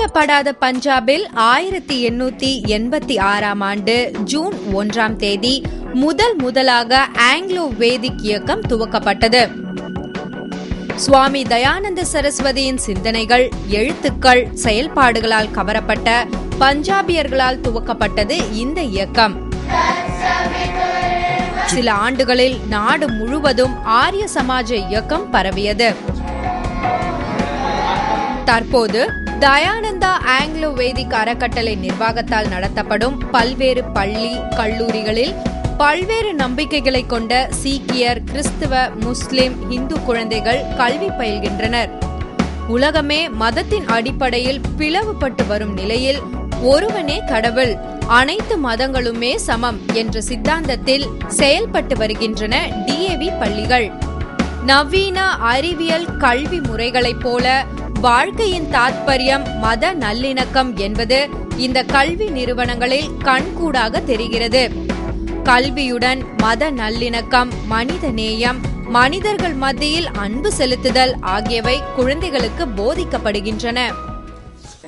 இணைக்கப்படாத பஞ்சாபில் 1886 ஆண்டு ஜூன் 1 முதலாக ஆங்கிலோ வேதிக் இயக்கம் துவக்கப்பட்டது. சுவாமி தயானந்த சரஸ்வதியின் சிந்தனைகள், எழுத்துக்கள், செயல்பாடுகளால் கவரப்பட்ட பஞ்சாபியர்களால் துவக்கப்பட்டது இந்த இயக்கம். சில ஆண்டுகளில் நாடு முழுவதும் ஆரிய சமாஜ இயக்கம் பரவியது. தற்போது தயானந்தா ஆங்கிலோ வேதிக் அறக்கட்டளை நிர்வாகத்தால் நடத்தப்படும் பல்வேறு பள்ளி, கல்லூரிகளில் பல்வேறு நம்பிக்கைகளை கொண்ட சீக்கியர், கிறிஸ்தவ, முஸ்லிம், இந்து குழந்தைகள் கல்வி பயில்கின்றனர். உலகமே மதத்தின் அடிப்படையில் பிளவுபட்டு வரும் நிலையில் ஒருவனே கடவுள், அனைத்து மதங்களுமே சமம் என்ற சித்தாந்தத்தில் செயல்பட்டு வருகின்றன DAV பள்ளிகள். நவீன அறிவியல் கல்வி முறைகளைப் போல வாழ்க்கையின் தாத்பரியம் மத நல்லிணக்கம் என்பது இந்த கல்வி நிறுவனங்களில் கண்கூடாக தெரிகிறது. கல்வியுடன் மத நல்லிணக்கம், மனித நேயம், மனிதர்கள் மத்தியில் அன்பு செலுத்துதல் ஆகியவை குழந்தைகளுக்கு போதிக்கப்படுகின்றன.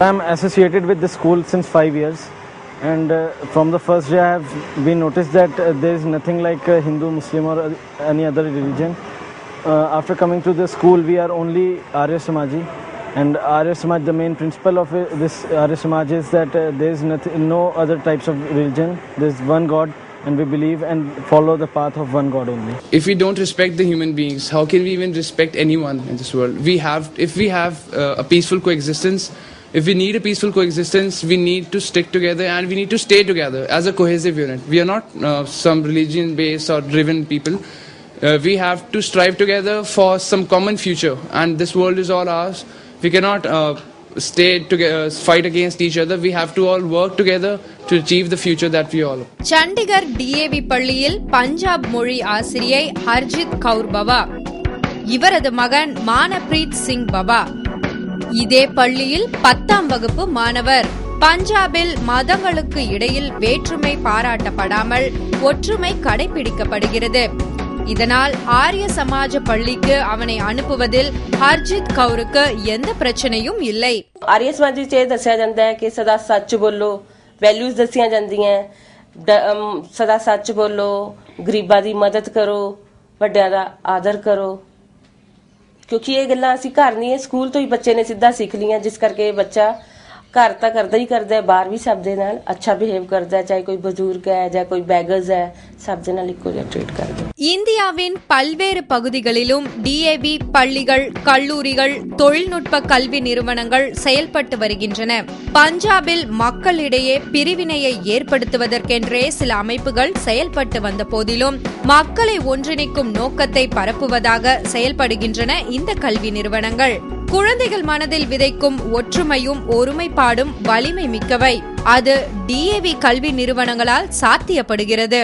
I am associated with the school since 5 years, and from the first day I have been noticed that there is nothing like Hindu, Muslim or any other religion. After coming to the school, we are only Arya Samaji, and Arya Samaj, the main principle of this Arya Samaj is that there is no other types of religion. There is one God, and we believe and follow the path of one God only. If we don't respect the human beings, how can we even respect anyone in this world? If we have a peaceful coexistence, if we need a peaceful coexistence, we need to stick together and we need to stay together as a cohesive unit. We are not some religion-based or driven people. We have to strive together for some common future, and this world is all ours. We cannot stay together, fight against each other. We have to all work together to achieve the future that we all. Chandigarh DAV பள்ளியில் பஞ்சாப் மொழி ஆசிரியை ஹர்ஜித் கவுர் பவா, இவரது மகன் மானப்ரீத் சிங் பவா இதே பள்ளியில் 10ஆம் வகுப்பு மாணவர். பஞ்சாபில் மதங்களுக்கு இடையில் வேற்றுமை பாராட்டப்படாமல் ஒற்றுமை கடைபிடிக்கப்படுகிறது. இதனால் ஆரிய சமாஜ பள்ளிக்கு அவனை அனுப்புவதில் ஹர்ஜித் கவுருக்கு எந்த பிரச்சனையும் இல்லை. आर्य समाज च दस्सिया जांदा है कि सदा सच बोलो, वैल्यूज दस्सियां जांदियां, सदा सच बोलो, गरीबां दी मदद करो, ਵੱਡਿਆਂ ਦਾ ਆਦਰ ਕਰੋ, क्योंकि ये गल्लां असीं घर नहीं, स्कूल तो ही बच्चे ने सीधा सीख लियां, जिस करके बच्चा घर तो करता ही करता है, बाहर भी सब दे नाल अच्छा बिहेव करता है, चाहे कोई बुजुर्ग है या कोई बैगर्स है, सब दे नाल इक्को जिहा ट्रीट करता है. இந்தியாவின் பல்வேறு பகுதிகளிலும் DAV பள்ளிகள், கல்லூரிகள், தொழில்நுட்ப கல்வி நிறுவனங்கள் செயல்பட்டு வருகின்றன. பஞ்சாபில் மக்களிடையே பிரிவினையை ஏற்படுத்துவதற்கென்றே சில அமைப்புகள் செயல்பட்டு வந்த போதிலும் மக்களை ஒன்றிணைக்கும் நோக்கத்தை பரப்புவதாக செயல்படுகின்றன இந்த கல்வி நிறுவனங்கள். குழந்தைகள் மனதில் விதைக்கும் ஒற்றுமையும் ஒருமைப்பாடும் வலிமை மிக்கவை. அது DAV கல்வி நிறுவனங்களால் சாத்தியப்படுகிறது.